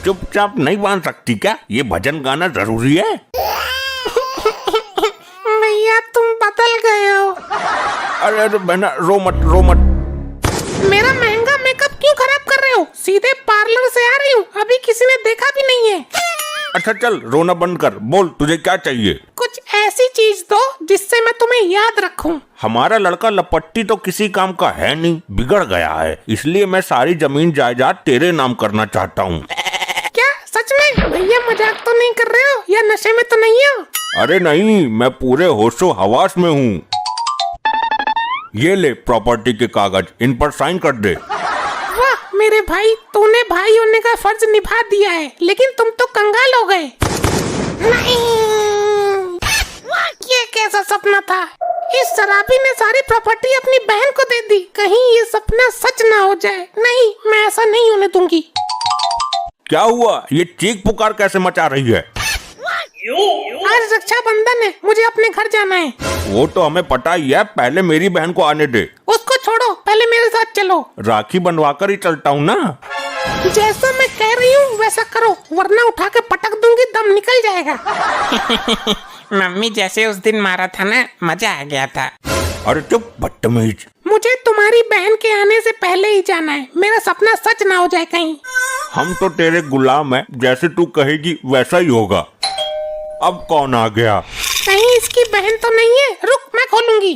चुपचाप नहीं बांध सकती क्या? ये भजन गाना जरूरी है? भैया तुम बदल गए हो। अरे बहना रो मत। मेरा महंगा मेकअप क्यों खराब कर रहे हो? सीधे पार्लर से आ रही हूँ, अभी किसी ने देखा भी नहीं है। अच्छा चल रोना बंद कर, बोल तुझे क्या चाहिए? कुछ ऐसी चीज दो जिससे मैं तुम्हें याद रखूं। हमारा लड़का लपट्टी तो किसी काम का है नहीं, बिगड़ गया है, इसलिए मैं सारी जमीन जायदाद तेरे नाम करना चाहता हूँ। क्या सच में? भैया मजाक तो नहीं कर रहे हो या नशे में तो नहीं हो? अरे नहीं, मैं पूरे होशो हवास में हूँ। ये ले प्रॉपर्टी के कागज, इन पर साइन कर दे। वाह मेरे भाई, तूने भाई होने का फर्ज निभा दिया है, लेकिन तुम तो कंगाल हो गए। नहीं, ये कैसा सपना था? इस शराबी ने सारी प्रॉपर्टी अपनी बहन को दे दी, कहीं ये सपना सच ना हो जाए। नहीं, मैं ऐसा नहीं होने दूंगी। क्या हुआ? ये चीख पुकार कैसे मचा रही है? आज रक्षाबंधन है, मुझे अपने घर जाना है। वो तो हमें पता ही है, पहले मेरी बहन को आने दे। उसको छोड़ो, पहले मेरे साथ चलो। राखी बनवा कर ही चलता हूँ ना। जैसा मैं कह रही हूँ वैसा करो, वरना उठा के पटक दूंगी, दम निकल जाएगा। मम्मी जैसे उस दिन मारा था ना, मजा आ गया था। अरे चुप बदतमीज। मुझे तुम्हारी बहन के आने से पहले ही जाना है, मेरा सपना सच ना हो जाए कहीं। हम तो तेरे गुलाम हैं, जैसे तू कहेगी वैसा ही होगा। अब कौन आ गया? कहीं इसकी बहन तो नहीं है? रुक, मैं खोलूंगी।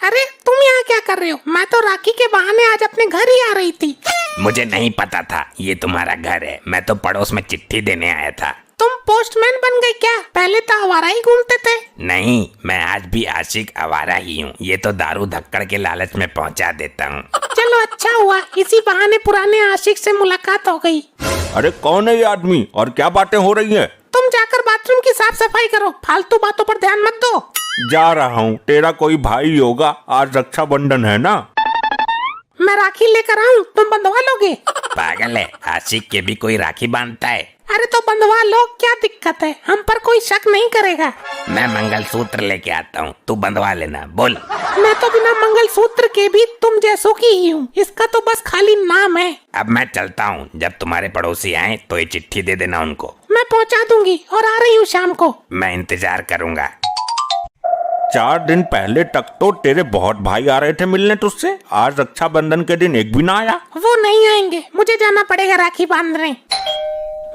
अरे तुम यहाँ क्या कर रहे हो? मैं तो राखी के बहाने आज अपने घर ही आ रही थी। मुझे नहीं पता था ये तुम्हारा घर है, मैं तो पड़ोस में चिट्ठी देने आया था। तुम पोस्टमैन बन गए क्या? पहले तो आवारा ही घूमते थे। नहीं, मैं आज भी आशिक आवारा ही हूँ, ये तो दारू धक्कड़ के लालच में पहुँचा देता हूँ। चलो अच्छा हुआ, इसी बहाने पुराने आशिक से मुलाकात हो गई। अरे कौन है ये आदमी और क्या बातें हो रही है? तुम जाकर बाथरूम की साफ सफाई करो, फालतू बातों पर ध्यान मत दो। जा रहा हूँ, तेरा कोई भाई होगा, आज रक्षाबंधन है ना। मैं राखी लेकर आऊँ, तुम बंधवा लोगे? पागल है, आशिक के भी कोई राखी बांधता है। अरे तो बंधवा लो, क्या दिक्कत है? हम पर कोई शक नहीं करेगा। मैं मंगलसूत्र लेके आता हूँ, तू बंधवा लेना। बोल। मैं तो बिना मंगलसूत्र के भी तुम जैसों की ही हूँ, इसका तो बस खाली नाम है। अब मैं चलता हूँ, जब तुम्हारे पड़ोसी आए तो ये चिट्ठी दे देना उनको। मैं पहुँचा दूंगी और आ रही हूँ शाम को। मैं इंतजार करूँगा। 4 दिन पहले तक तो तेरे बहुत भाई आ रहे थे मिलने तुझसे, आज रक्षाबंधन के दिन एक भी ना आया। वो नहीं आएंगे, मुझे जाना पड़ेगा राखी बांधने।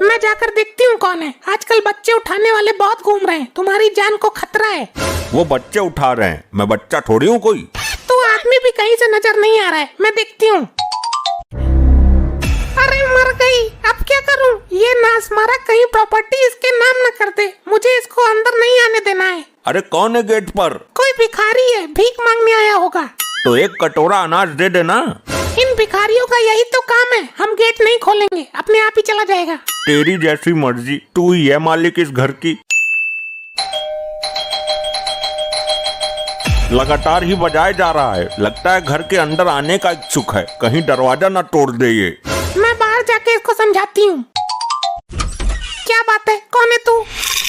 मैं जाकर देखती हूँ कौन है। आजकल बच्चे उठाने वाले बहुत घूम रहे हैं, तुम्हारी जान को खतरा है। वो बच्चे उठा रहे हैं, मैं बच्चा थोड़ी हूँ कोई। तो आदमी भी कहीं से नजर नहीं आ रहा है, मैं देखती हूँ। अरे मर गई, अब क्या करूँ? ये नास मारा, कहीं प्रॉपर्टी इसके नाम न कर दे। मुझे इसको अंदर नहीं आने देना है। अरे कौन है गेट पर? कोई भिखारी है, भीख मांगने आया होगा। तो एक कटोरा अनाज दे देना। इन भिखारियों का यही तो काम है, हम गेट नहीं खोलेंगे, अपने आप ही चला जाएगा। तेरी जैसी मर्जी, तू ही है मालिक इस घर की। लगातार ही बजाए जा रहा है, लगता है घर के अंदर आने का इच्छुक है, कहीं दरवाजा ना तोड़ दे ये। मैं बाहर जाके इसको समझाती हूँ। क्या बात है, कौन है तू?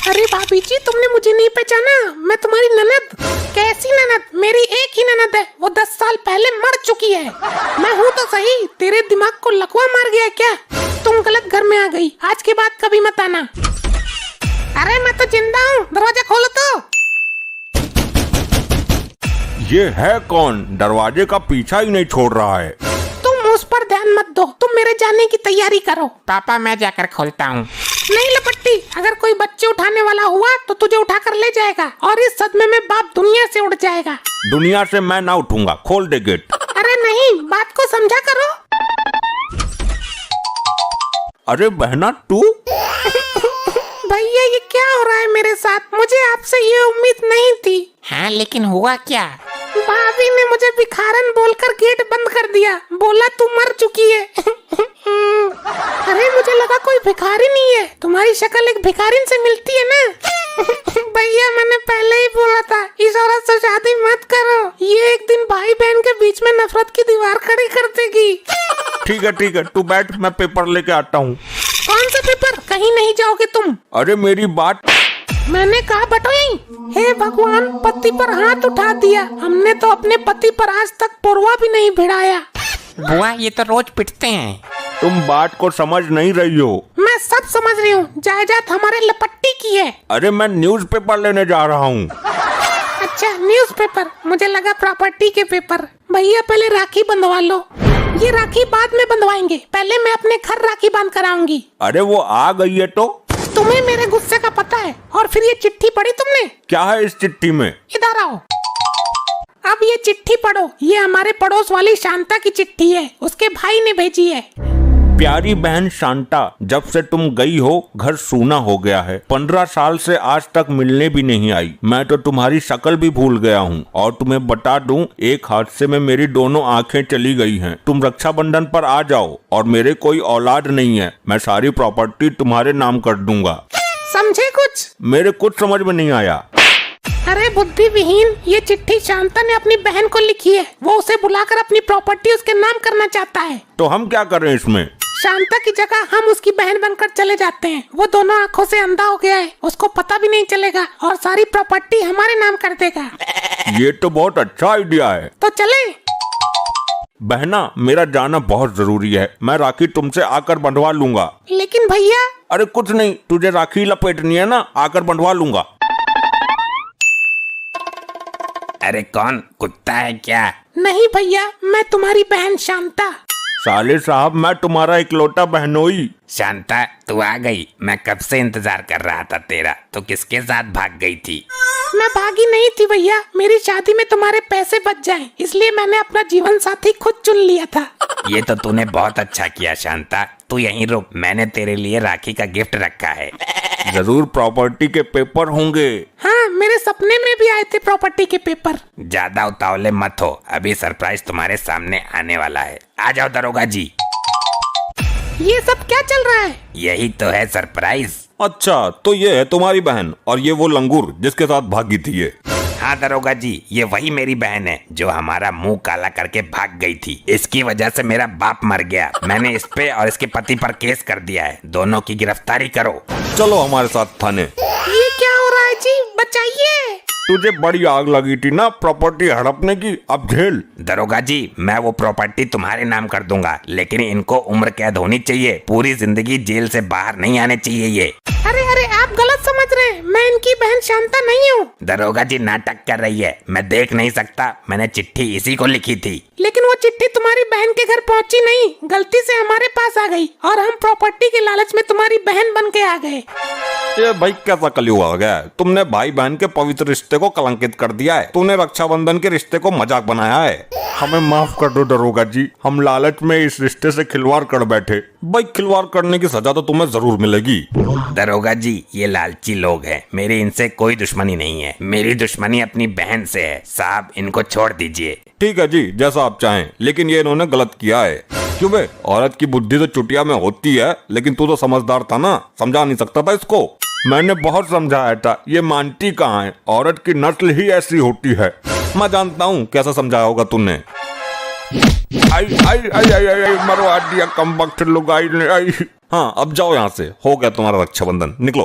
अरे भाभी जी, तुमने मुझे नहीं पहचाना? मैं तुम्हारी ननद। कैसी ननद? मेरी एक ही ननद है, वो 10 साल पहले मर चुकी है। मैं हूँ तो सही, तेरे दिमाग को लकवा मार गया क्या? तुम गलत घर में आ गई, आज के बाद कभी मत आना। अरे मैं तो जिंदा हूँ, दरवाजा खोलो तो। ये है कौन? दरवाजे का पीछा ही नहीं छोड़ रहा है। तुम उस पर ध्यान मत दो, तुम मेरे जाने की तैयारी करो। पापा मैं जाकर खोलता हूँ। नहीं लपट्टी, अगर कोई बच्चे उठाने वाला हुआ तो तुझे उठाकर ले जाएगा और इस सदमे में बाप दुनिया से उड़ जाएगा। दुनिया से मैं ना उठूंगा, खोल दे गेट। अरे नहीं, बात को समझा करो। अरे बहना तू? भैया ये क्या हो रहा है मेरे साथ? मुझे आपसे ये उम्मीद नहीं थी। हाँ लेकिन हुआ क्या? भाभी ने मुझे भिखारन बोलकर गेट बंद कर दिया, बोला तू मर चुकी है। अरे मुझे लगा कोई भिखारी नहीं है, तुम्हारी शक्ल एक भिखारिन से मिलती है ना। भैया मैंने पहले ही बोला था, इस औरत से शादी मत करो, ये एक दिन भाई बहन के बीच में नफरत की दीवार खड़ी कर देगी। ठीक है, तू बैठ, मैं पेपर लेके आता हूँ। कौन सा पेपर? कहीं नहीं जाओगे तुम। अरे मेरी बात। मैंने कहा बटोई। हे भगवान, पति पर हाथ उठा दिया। हमने तो अपने पति पर आज तक पुरवा भी नहीं भिड़ाया। बुआ ये तो रोज पिटते हैं। तुम बात को समझ नहीं रही हो। मैं सब समझ रही हूँ, जायदाद हमारे लपट्टी की है। अरे मैं न्यूज़पेपर लेने जा रहा हूँ। अच्छा न्यूज़पेपर, मुझे लगा प्रॉपर्टी के पेपर। भैया पहले राखी बंधवा लो। ये राखी बाद में बंधवाएंगे, पहले मैं अपने घर राखी बांध कर आऊंगी। अरे वो आ गई है तो। तुम्हें मेरे गुस्से का पता है। और फिर ये चिट्ठी पढ़ी तुमने? क्या है इस चिट्ठी में? इधर आओ। अब ये चिट्ठी पढ़ो। ये हमारे पड़ोस वाली शांता की चिट्ठी है, उसके भाई ने भेजी है। प्यारी बहन शांता, जब से तुम गई हो घर सूना हो गया है। 15 साल से आज तक मिलने भी नहीं आई। मैं तो तुम्हारी शक्ल भी भूल गया हूँ। और तुम्हें बता दूं, एक हादसे में मेरी दोनों आंखें चली गई हैं। तुम रक्षाबंधन पर आ जाओ। और मेरे कोई औलाद नहीं है, मैं सारी प्रॉपर्टी तुम्हारे नाम कर दूंगा। समझे कुछ? मेरे कुछ समझ में नहीं आया। अरे बुद्धि विहीन, ये चिट्ठी शांता ने अपनी बहन को लिखी है। वो उसे बुलाकर अपनी प्रॉपर्टी उसके नाम करना चाहता है। तो हम क्या करें इसमें? शांता की जगह हम उसकी बहन बनकर चले जाते हैं। वो दोनों आंखों से अंधा हो गया है, उसको पता भी नहीं चलेगा और सारी प्रॉपर्टी हमारे नाम कर देगा। ये तो बहुत अच्छा आइडिया है। तो चले? बहना, मेरा जाना बहुत जरूरी है। मैं राखी तुमसे आकर बंधवा लूंगा। लेकिन भैया। अरे कुछ नहीं, तुझे राखी लपेटनी है ना, आकर बंधवा लूंगा। अरे कौन कुत्ता है क्या? नहीं भैया, मैं तुम्हारी बहन शांता। साले साहब, मैं तुम्हारा इकलौता बहनोई। शांता तू आ गई। मैं कब से इंतजार कर रहा था तेरा। तो किसके साथ भाग गई थी? मैं भागी नहीं थी भैया, मेरी शादी में तुम्हारे पैसे बच जाएं, इसलिए मैंने अपना जीवन साथी खुद चुन लिया था। ये तो तूने बहुत अच्छा किया शांता। तू यहीं रुक, मैंने तेरे लिए राखी का गिफ्ट रखा है। जरूर प्रॉपर्टी के पेपर होंगे। हाँ, मेरे सपने में भी आए थे प्रॉपर्टी के पेपर। ज्यादा उतावले मत हो, अभी सरप्राइज तुम्हारे सामने आने वाला है। आ जाओ दरोगा जी। ये सब क्या चल रहा है? यही तो है सरप्राइज। अच्छा, तो ये है तुम्हारी बहन और ये वो लंगूर जिसके साथ भागी थी ये। हाँ दरोगा जी, ये वही मेरी बहन है जो हमारा मुंह काला करके भाग गई थी। इसकी वजह से मेरा बाप मर गया। मैंने इस पे और इसके पति पर केस कर दिया है। दोनों की गिरफ्तारी करो। चलो हमारे साथ थाने। ये क्या हो रहा है जी? बचाइए। तुझे बड़ी आग लगी थी ना प्रॉपर्टी हड़पने की, अब झेल। दरोगा जी, मैं वो प्रॉपर्टी तुम्हारे नाम कर दूंगा, लेकिन इनको उम्र कैद होनी चाहिए। पूरी जिंदगी जेल से बाहर नहीं आने चाहिए ये। अरे अरे, आप गलत समझ रहे हैं। मैं इनकी बहन शांता नहीं हूँ। दरोगा जी नाटक कर रही है, मैं देख नहीं सकता। मैंने चिट्ठी इसी को लिखी थी। लेकिन वो चिट्ठी तुम्हारी बहन के घर पहुँची नहीं, गलती से हमारे पास आ गई और हम प्रॉपर्टी के लालच में तुम्हारी बहन बन के आ गए। ये भाई कैसा कलयुग आ गया है? तुमने भाई बहन के पवित्र रिश्ते को कलंकित कर दिया है। तूने रक्षाबंधन के रिश्ते को मजाक बनाया है। हमें माफ कर दो दरोगा जी, हम लालच में इस रिश्ते से खिलवाड़ कर बैठे। भाई खिलवाड़ करने की सजा तो तुम्हें जरूर मिलेगी। दरोगा जी, ये लालची लोग हैं। मेरी इनसे कोई दुश्मनी नहीं है। मेरी दुश्मनी अपनी बहन से है। साहब इनको छोड़ दीजिए। ठीक है जी, जैसा आप चाहें, लेकिन ये इन्होंने गलत किया है। क्यों बे? औरत की बुद्धि तो चुटिया में होती है, लेकिन तू तो समझदार था ना, समझा नहीं सकता था इसको? मैंने बहुत समझाया था, ये मानती कहाँ है। औरत की नस्ल ही ऐसी होती है। मैं जानता हूँ कैसा समझाया होगा तूने। आई आई आई आई आई मरवा दिया कम वक्त लोग। आई हाँ, अब जाओ यहाँ से, हो गया तुम्हारा रक्षाबंधन, निकलो।